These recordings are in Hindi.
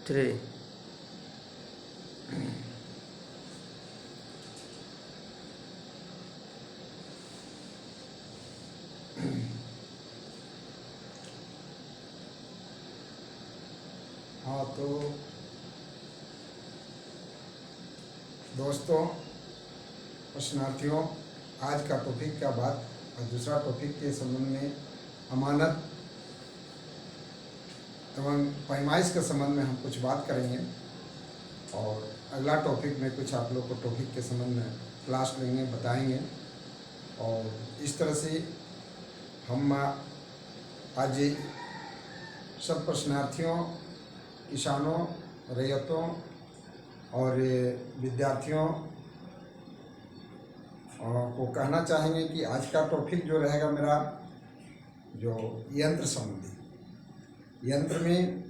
3। हाँ तो दोस्तों, प्रश्नार्थियों, आज का टॉपिक क्या बात और दूसरा टॉपिक के संबंध में अमानत एवं पैमाइश के संबंध में हम कुछ बात करेंगे। और अगला टॉपिक में कुछ आप लोग को टॉपिक के संबंध में क्लास लेंगे, बताएंगे। और इस तरह से हम आज सब प्रश्नार्थियों, किसानों, रैयतों और विद्यार्थियों को कहना चाहेंगे कि आज का टॉपिक जो रहेगा मेरा, जो यंत्र संबंधी, यंत्र में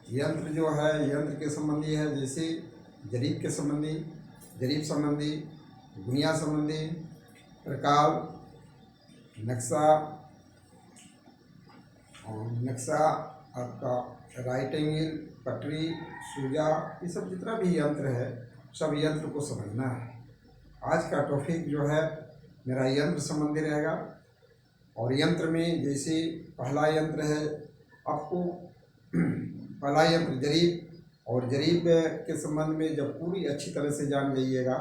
यंत्र जो है, यंत्र के संबंधी है। जैसे जरीब के संबंधी, जरीब संबंधी, गुनिया संबंधी, प्रकाल, नक्शा और नक्शा आपका राइट एंगल, पटरी, सूजा, ये सब जितना भी यंत्र है, सब यंत्र को समझना है। आज का टॉपिक जो है मेरा यंत्र संबंधी रहेगा। और यंत्र में जैसे पहला यंत्र है, आपको पहला यंत्र जरीब, और जरीब के संबंध में जब पूरी अच्छी तरह से जान जाइएगा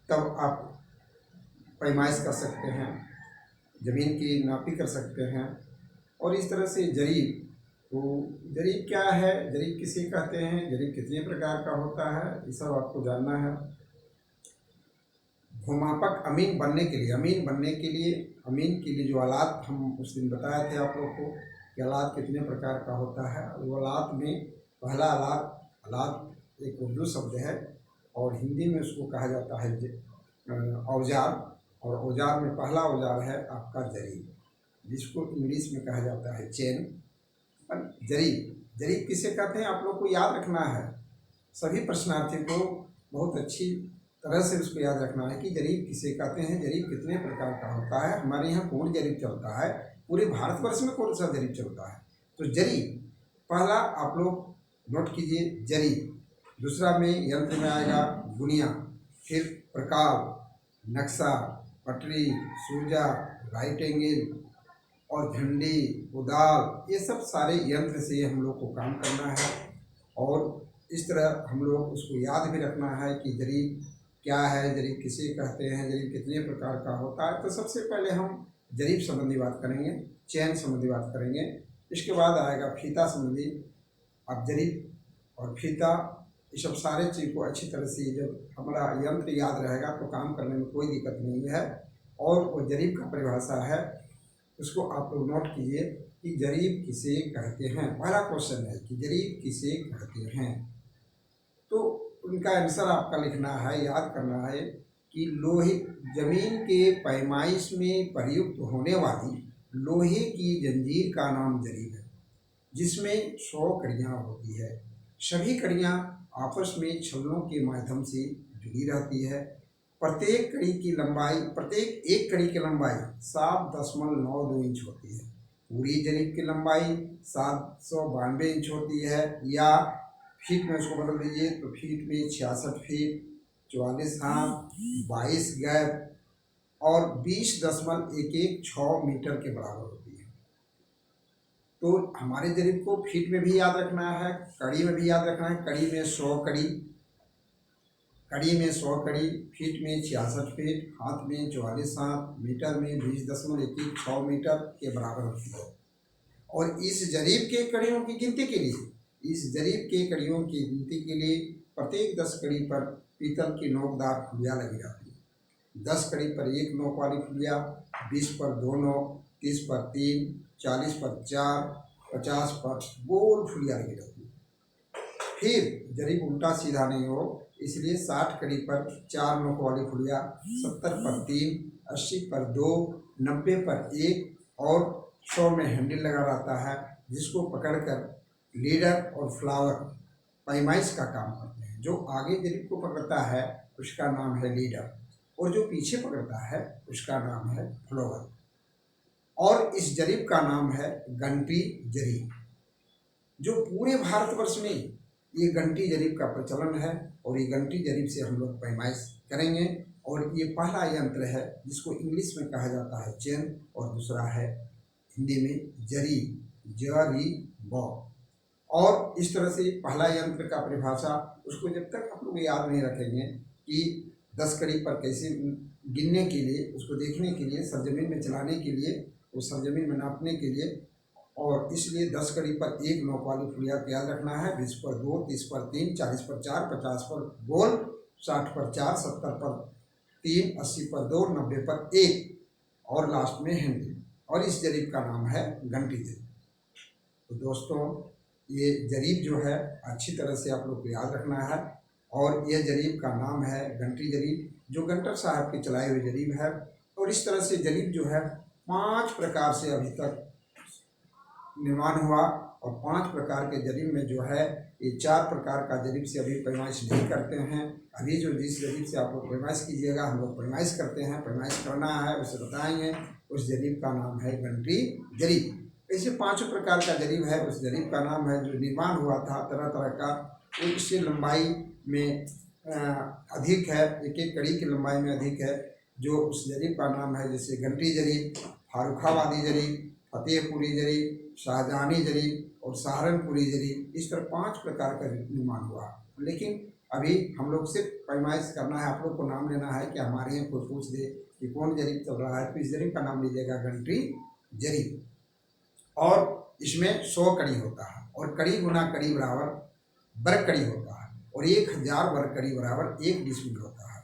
तब आप पैमाइश कर सकते हैं, ज़मीन की नापी कर सकते हैं। और इस तरह से जरीब, तो जरीब क्या है, जरीब किसे कहते हैं, जरीब कितने प्रकार का होता है, ये सब आपको जानना है। भूमापक अमीन बनने के लिए, अमीन के लिए जो आलात हम उस दिन बताए थे आप लोग को कि आलात कितने प्रकार का होता है। वो आलात में पहला आलात एक उर्दू शब्द है और हिंदी में उसको कहा जाता है औजार। और औजार में पहला औजार है आपका जरीब, जिसको इंग्लिश में कहा जाता है चेन। जरीब किसे कहते हैं आप लोग को याद रखना है। सभी प्रश्नार्थी को बहुत अच्छी तरह से उसको याद रखना है कि जरीब किसे कहते हैं, जरीब कितने प्रकार का होता है। हमारे यहाँ कौन जरीब चलता है, पूरे भारतवर्ष में कौन सा जरीब चलता है। तो जरीब पहला आप लोग नोट कीजिए, जरीब। दूसरा में यंत्र में आएगा गुनिया, फिर प्रकाल, नक्शा, पटरी, सूजा, राइट एंगल और झंडी, कुदाल, ये सब सारे यंत्र से हम लोग को काम करना है। और इस तरह हम लोग उसको याद भी रखना है कि जरीब क्या है, जरीब किसे कहते हैं, जरीब कितने प्रकार का होता है। तो सबसे पहले हम जरीब संबंधी बात करेंगे, चैन संबंधी बात करेंगे। इसके बाद आएगा फीता संबंधी। अब जरीब और फीता, ये सब सारे चीज़ को अच्छी तरह से जब हमारा यंत्र याद रहेगा तो काम करने में कोई दिक्कत नहीं है। और वो जरीब का परिभाषा है, उसको आप लोग नोट कीजिए कि जरीब किसे कहते हैं। पहला क्वेश्चन है कि जरीब किसे कहते हैं, तो उनका आंसर आपका लिखना है, याद करना है कि लोहे, जमीन के पैमाइश में प्रयुक्त होने वाली लोहे की जंजीर का नाम जरीब है, जिसमें 100 कड़ियाँ होती है। सभी कड़ियाँ आपस में छल्लों के माध्यम से जुड़ी रहती है। प्रत्येक एक कड़ी की लंबाई 7.92 इंच होती है। पूरी जरीब की लंबाई 792 इंच होती है, या फीट में उसको बदल दीजिए तो फीट में 66 फीट, 44 हाथ, 22 गैप और 20.116 मीटर के बराबर होती है। तो हमारे जरीब को फीट में भी याद रखना है, कड़ी में भी याद रखना है। कड़ी में 100 कड़ी, फीट में 66 फीट, हाथ में 44 हाथ, मीटर में 20.116 मीटर के बराबर होती है। और इस जरीब के कड़ियों की गिनती के लिए प्रत्येक 10 कड़ी पर पीतल की नोकदार फुलिया लगी रहती है। 10 कड़ी पर एक नोक वाली फुलिया, 20 पर 2 नोक, 30 पर 3, 40 पर 4, 50 पर गोल फुलिया लगी रहती है। फिर जरीब उल्टा सीधा नहीं हो, इसलिए 60 कड़ी पर 4 नोक वाली फुलिया, 70 पर 3, 80 पर 2, 90 पर 1 और 100 में हैंडल लगा रहता है, जिसको पकड़कर लीडर और फ्लावर पैमाइश का काम करते हैं। जो आगे जरीब को पकड़ता है उसका नाम है लीडर, और जो पीछे पकड़ता है उसका नाम है फ्लावर। और इस जरीब का नाम है घंटी जरीब। जो पूरे भारतवर्ष में ये घंटी जरीब का प्रचलन है और ये घंटी जरीब से हम लोग पैमाइश करेंगे। और ये पहला यंत्र है जिसको इंग्लिश में कहा जाता है चेन और दूसरा है हिंदी में जरीब, जरीब। और इस तरह से पहला यंत्र का परिभाषा उसको जब तक आप लोग याद नहीं रखेंगे कि 10 कड़ी पर कैसे गिनने के लिए, उसको देखने के लिए, सरजमीन में चलाने के लिए, उस सरजमीन में नापने के लिए, और इसलिए 10 कड़ी पर 1 नोक वाली फुलिया को याद रखना है, 20 पर 2, 30 पर 3, 40 पर 4, 50 पर गोल, 60 पर 4, 70 पर 3, 80 पर 2, 90 पर 1 और लास्ट में हैंडल। और इस जरीब का नाम है घंटी जरीब। तो दोस्तों ये जरीब जो है अच्छी तरह से आप लोग को याद रखना है। और यह जरीब का नाम है घंटी जरीब, जो घंटर साहब के चलाए हुए जरीब है। और इस तरह से जरीब जो है 5 प्रकार से अभी तक निर्माण हुआ, और 5 प्रकार के जरीब में जो है ये 4 प्रकार का जरीब से अभी पैमाइश नहीं करते हैं। अभी जो जिस जरीब से आप लोग पैमाइश कीजिएगा, हम लोग पैमाइश करते हैं, पैमाइश करना है उसे बताएंगे। उस जरीब का नाम है घंटी जरीब। ऐसे 5 प्रकार का जरीब है, उस जरीब का नाम है जो निर्माण हुआ था तरह तरह का, उससे लंबाई में अधिक है, एक एक कड़ी की लंबाई में अधिक है, जो उस जरीब का नाम है। जैसे घंटी जरीब, फारुखाबादी जरीब, फतेहपुरी जरीब, शाहजहानी जरीब और सहारनपुरी जरीब। इस तरह 5 प्रकार का निर्माण हुआ। लेकिन अभी हम लोग सिर्फ पैमाइश करना है, आप लोग को नाम लेना है कि हमारे यहाँ कोई पूछ दे कि कौन जरीब चल रहा है, तो इस जरीब का नाम लीजिएगा घंटी जरीब। और इसमें 100 कड़ी होता है, और कड़ी गुना कड़ी बराबर वर्ग कड़ी होता है, और 1000 वर्ग कड़ी बराबर 1 डिसमिल होता है।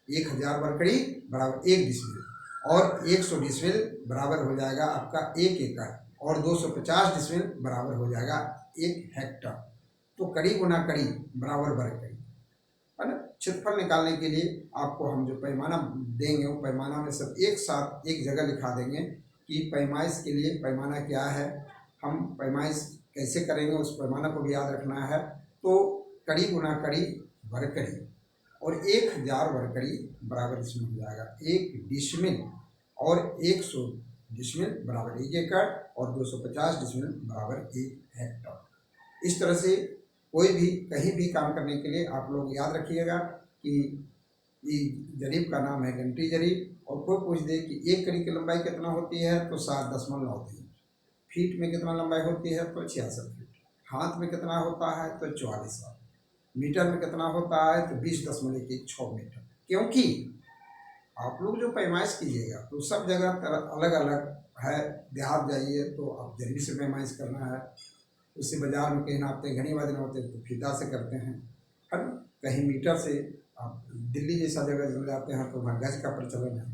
1000 वर्ग कड़ी बराबर 1 डिसमिल, और 100 डिसमिल बराबर हो जाएगा आपका 1 एकड़, और 250 डिसमिल बराबर हो जाएगा 1 हेक्टर। तो कड़ी गुना कड़ी बराबर वर्ग कड़ी है ना। क्षेत्रफल निकालने के लिए आपको हम जो पैमाना देंगे, वो पैमाना में सब एक साथ एक जगह लिखा देंगे कि पैमाइश के लिए पैमाना क्या है, हम पैमाइश कैसे करेंगे, उस पैमाना को भी याद रखना है। तो कड़ी गुना कड़ी वर्ग कड़ी, और 1000 वर्ग कड़ी बराबर इसमें हो जाएगा 1 डिसमिल, और 100 डिसमिल बराबर 1 एकड़, और 250 डिसमिल बराबर 1 हेक्टर। इस तरह से कोई भी कहीं भी काम करने के लिए आप लोग याद रखिएगा कि ये जरीब का नाम है घंटी जरीब। और कोई पूछ दे कि 1 कड़ी की लंबाई कितना होती है, तो 7.9 फीट में कितना लंबाई होती है, तो 66 फीट। हाथ में कितना होता है, तो 44 हाथ। मीटर में कितना होता है, तो 20.16 मीटर। क्योंकि आप लोग जो पैमाइश कीजिएगा तो सब जगह अलग अलग है। देहात जाइए तो आप जरीब से पैमाइश करना है, उससे बाजार में कहीं नापते हैं, घनी वादन होते हैं तो फीता से करते हैं, है ना। कहीं मीटर से, आप दिल्ली जैसा जगह जब जाते हैं तो वहाँ गज का प्रचलन है।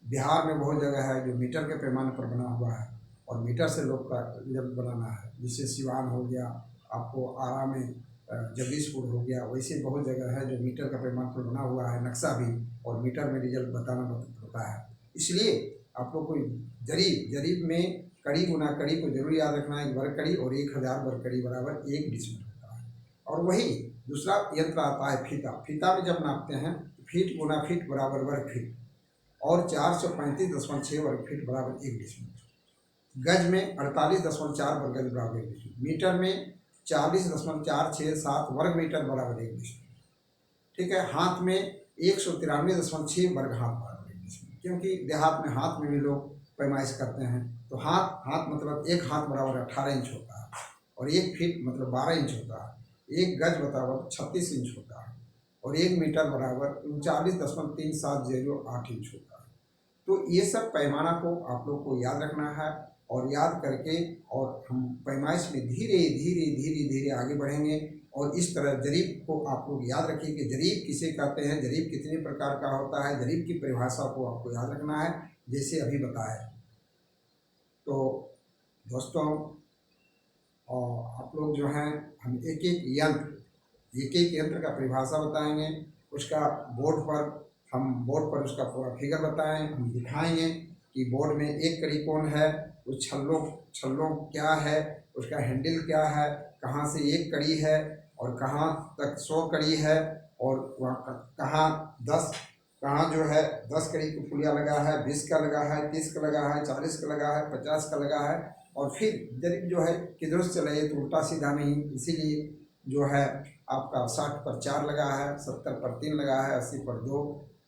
बिहार में बहुत जगह है जो मीटर के पैमाने पर बना हुआ है, और मीटर से लोग का रिजल्ट बनाना है। जैसे सिवान हो गया, आपको आरा में जगदीशपुर हो गया, वैसे बहुत जगह है जो मीटर का पैमाने पर बना हुआ है नक्शा भी, और मीटर में रिजल्ट बताना पड़ता है। इसलिए आप लोग को जरीब में कड़ी गुना कड़ी को जरूर याद रखना है, वर्ग कड़ी, और 1000 वर्ग कड़ी बराबर 1 डिसमिल होता है। और वही दूसरा यंत्र आता है फीता। फीता में जब नापते हैं तो फीट गुना फीट बराबर वर्ग फीट, और 435.6 वर्ग फीट बराबर 1 डिसमिल। गज में 48.4 वर्ग गज बराबर 1 डिसमिल। मीटर में 40.467 वर्ग मीटर बराबर 1 डिसमिल। ठीक है। हाथ में 193.6 वर्ग हाथ बराबर 1 डिसमिल, क्योंकि देहात में हाथ में भी लोग पैमाइश करते हैं। तो हाथ मतलब 1 हाथ बराबर 18 इंच होता है, और 1 फीट मतलब 12 इंच होता है, 1 गज बराबर 36 इंच होता है, और 1 मीटर बराबर 39.3708 इंच होता है। तो ये सब पैमाना को आप लोग को याद रखना है, और याद करके और हम पैमाइश में धीरे धीरे धीरे धीरे आगे बढ़ेंगे। और इस तरह जरीब को आप लोग याद रखिए कि जरीब किसे कहते हैं, जरीब कितने प्रकार का होता है, जरीब की परिभाषा को आपको याद रखना है, जैसे अभी बताया। तो दोस्तों आप लोग जो हैं, हम एक एक यंत्र का परिभाषा बताएंगे, उसका बोर्ड पर उसका पूरा फिगर बताएं, हम दिखाएंगे कि बोर्ड में 1 कड़ी कौन है, उस छल्लों क्या है, उसका हैंडल क्या है, कहाँ से 1 कड़ी है और कहाँ तक 100 कड़ी है, और वहाँ कहाँ 10 कड़ी की फुलिया लगा है, 20 का लगा है, 30 का लगा है, 40 का लगा है, 50 का लगा है। और फिर जरिब जो है किधर से चलाइए तो उल्टा सीधा नहीं, इसीलिए जो है आपका 60 पर 4 लगा है, 70 पर 3 लगा है, 80 पर 2,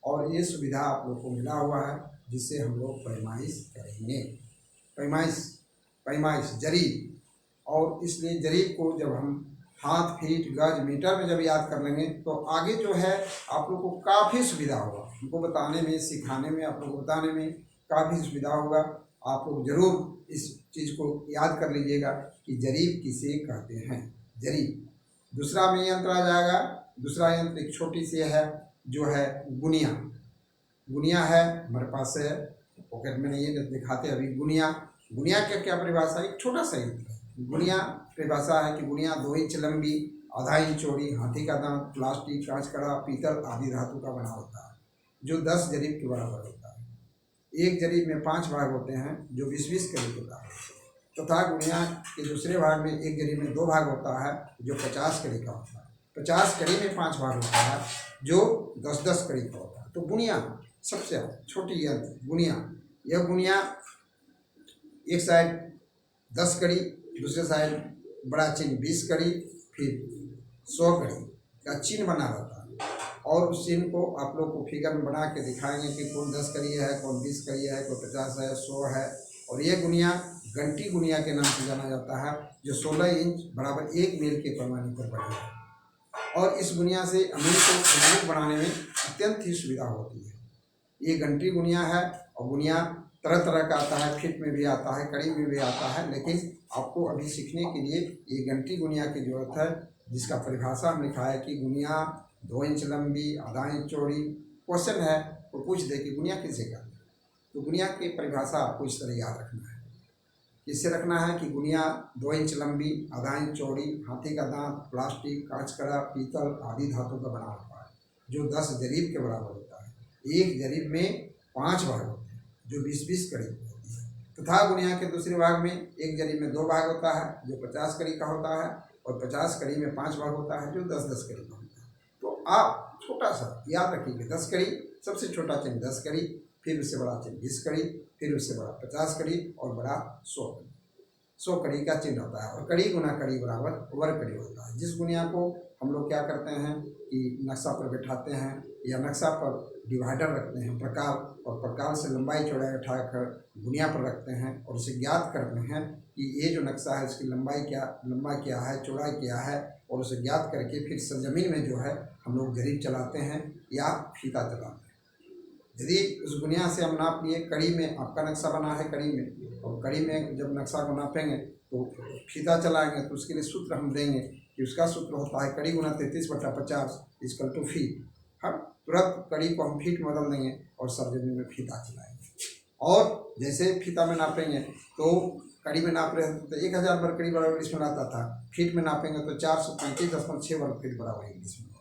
और ये सुविधा आप लोग को मिला हुआ है जिससे हम लोग पैमाइश करेंगे। पैमाइश पैमाइश जरीब, और इसलिए जरीब को जब हम हाथ, फीट, गज, मीटर में जब याद कर लेंगे तो आगे जो है आप लोग को काफ़ी सुविधा होगा, हमको बताने में, सिखाने में, आप लोग को बताने में काफ़ी सुविधा होगा। आप लोग ज़रूर इस चीज़ को याद कर लीजिएगा कि जरीब किसे कहते हैं। जरीब। दूसरा में यंत्र आ जाएगा। दूसरा यंत्र एक छोटी सी है जो है गुनिया। गुनिया है हमारे पास है, पॉकेट में नहीं है, दिखाते अभी। गुनिया, गुनिया का क्या परिभाषा, एक छोटा सा यंत्र है। गुनिया परिभाषा है कि गुनिया 2 इंच लंबी, आधा इंच चौड़ी, हाथी का दांत, प्लास्टिक, कांच कड़ा, पीतल आदि धातु का बना होता है, जो 10 जरीब के बराबर होता है। एक जरीब में 5 भाग होते हैं जो 20-20 कड़ी के बराबर होते हैं, तथा गुनिया के दूसरे भाग में एक जरीब में 2 भाग होता है जो 50 कड़ी का होता है। 50 कड़ी में 5 भाग होता है जो 10-10 कड़ी का होता है। तो गुनिया सबसे छोटी यंत्र गुनिया। यह गुनिया एक साइड 10 कड़ी, दूसरे साइड बड़ा चिन्ह 20 कड़ी, फिर 100 कड़ी का चिन्ह बना रहता है, और उस चिन्ह को आप लोग को फिगर में बना के दिखाएंगे कि कौन 10 कड़ी है, कौन 20 कड़ी है, कौन 50 है, 100 है। और ये गुनिया घंटी गुनिया के नाम से जाना जाता है, जो 16 इंच बराबर 1 मील के पैमाने पर बनी है। और इस गुनिया से अमीर को मजबूत बनाने में अत्यंत ही सुविधा होती है। ये घंटी गुनिया है, और गुनिया तरह तरह का आता है, फिट में भी आता है, कड़ी में भी आता है, लेकिन आपको अभी सीखने के लिए ये घंटी गुनिया की ज़रूरत है, जिसका परिभाषा हम लिखा है कि गुनिया 2 इंच लंबी, आधा इंच चौड़ी। क्वेश्चन है तो पूछ दे कि गुनिया किसे कहते हैं, तो गुनिया की परिभाषा आपको इस तरह याद रखना है। किससे रखना है कि गुनिया 2 इंच लंबी, आधा इंच चौड़ी, हाथी का दांत, प्लास्टिक, कांच कड़ा, पीतल आदि धातु का बना होता है, जो 10 जरीब के बराबर होता है। एक जरीब में 5 भाग होते हैं जो 20-20 कड़ी की होती है, तथा गुनिया के दूसरे भाग में एक जरीब में 2 भाग होता है जो 50 कड़ी का होता है, और 50 कड़ी में 5 भाग होता है जो 10-10 कड़ी का होता है। तो आप छोटा सा याद रखिए, 10 कड़ी, सबसे छोटा चिन्ह 10 कड़ी, फिर उससे बड़ा चिन्ह 20 कड़ी, फिर उससे बड़ा 50 कड़ी, और बड़ा 100 कड़ी। 100 कड़ी का चिन्ह होता है, और कड़ी गुना कड़ी बराबर वर्ग कड़ी होता है। जिस गुनिया को हम लोग क्या करते हैं कि नक्शा पर बैठाते हैं, या नक्शा पर डिवाइडर रखते हैं प्रकार, और प्रकार से लंबाई चौड़ाई उठाकर गुनिया पर रखते हैं, और उसे ज्ञात करते हैं कि ये जो नक्शा है इसकी लंबाई क्या है, चौड़ाई क्या है, और उसे ज्ञात करके फिर सरजमीन में जो है हम लोग जरीब चलाते हैं या फीता चलाते हैं। यदि उस गुनिया से हम नाप लिए, कड़ी में आपका नक्शा बना है कड़ी में, और कड़ी में जब नक्शा को नापेंगे तो फीता चलाएंगे, तो उसके लिए सूत्र हम देंगे कि उसका सूत्र होता है कड़ी गुना 33/50 इक्वल टू फीट। हम तुरंत कड़ी को हम फीट में बदल देंगे और सरजमीन में फीता चलाएंगे। और जैसे फीता में नापेंगे तो कड़ी में नाप रहे तो 1000 वर्ग कड़ी बराबर इंग्लिश में आता था, फीट में नापेंगे तो 435.6 वर्ग फीट बराबर इंग्लिश में।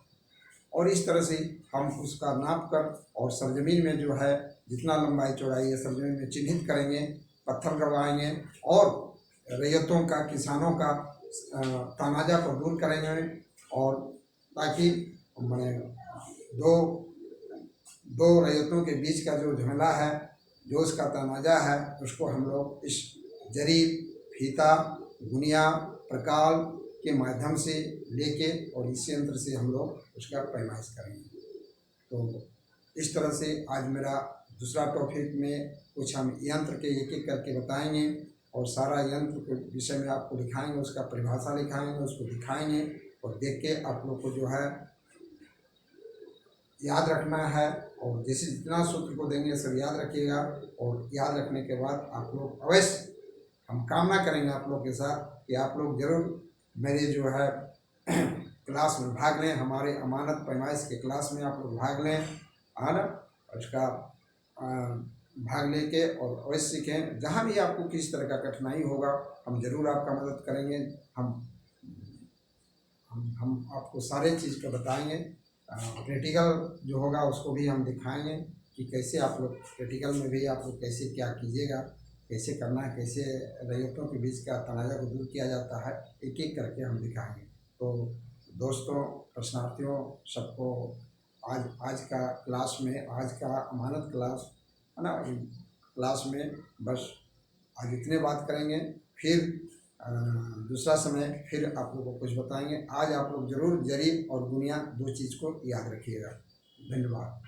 और इस तरह से हम उसका नाप कर और सरजमीन में जो है जितना लंबाई चौड़ाई है सरजमीन में चिन्हित करेंगे, पत्थर करवाएंगे, और रैयतों का, किसानों का तनाजा को दूर करेंगे, और ताकि मैंने दो रैयतों के बीच का जो झमेला है, जो उसका तनाजा है, उसको हम लोग इस जरीब, फीता, गुनिया, प्रकाल के माध्यम से लेके और इस यंत्र से हम लोग उसका पैमाइश करेंगे। तो इस तरह से आज मेरा दूसरा टॉपिक में कुछ हम यंत्र के एक एक करके बताएंगे, और सारा यंत्र के विषय में आपको दिखाएंगे, उसका परिभाषा लिखाएंगे, उसको दिखाएंगे, और देख के आप लोग को जो है याद रखना है। और जैसे जितना सूत्र को देंगे सब याद रखिएगा, और याद रखने के बाद आप लोग अवश्य, हम कामना करेंगे आप लोग के साथ कि आप लोग जरूर मेरे जो है क्लास में भाग लें, हमारे अमानत पैमाइश के क्लास में आप लोग भाग लें, है ना। उसका भाग लेके और अवश्य सीखें। जहाँ भी आपको किसी तरह का कठिनाई होगा हम ज़रूर आपका मदद करेंगे। हम आपको सारे चीज़ को बताएंगे। प्रैक्टिकल जो होगा उसको भी हम दिखाएंगे कि कैसे आप लोग प्रैक्टिकल में भी आप लोग कैसे क्या कीजिएगा, कैसे करना है, कैसे रैयतों के बीच का तनाज़ा को दूर किया जाता है, एक एक करके हम दिखाएंगे। तो दोस्तों, प्रश्नार्थियों, सबको आज का क्लास में, आज का अमानत क्लास है ना, क्लास में बस आज इतने बात करेंगे। फिर दूसरा समय फिर आप लोगों को कुछ बताएंगे। आज आप लोग जरूर जरीब और गुनिया दो चीज़ को याद रखिएगा। धन्यवाद।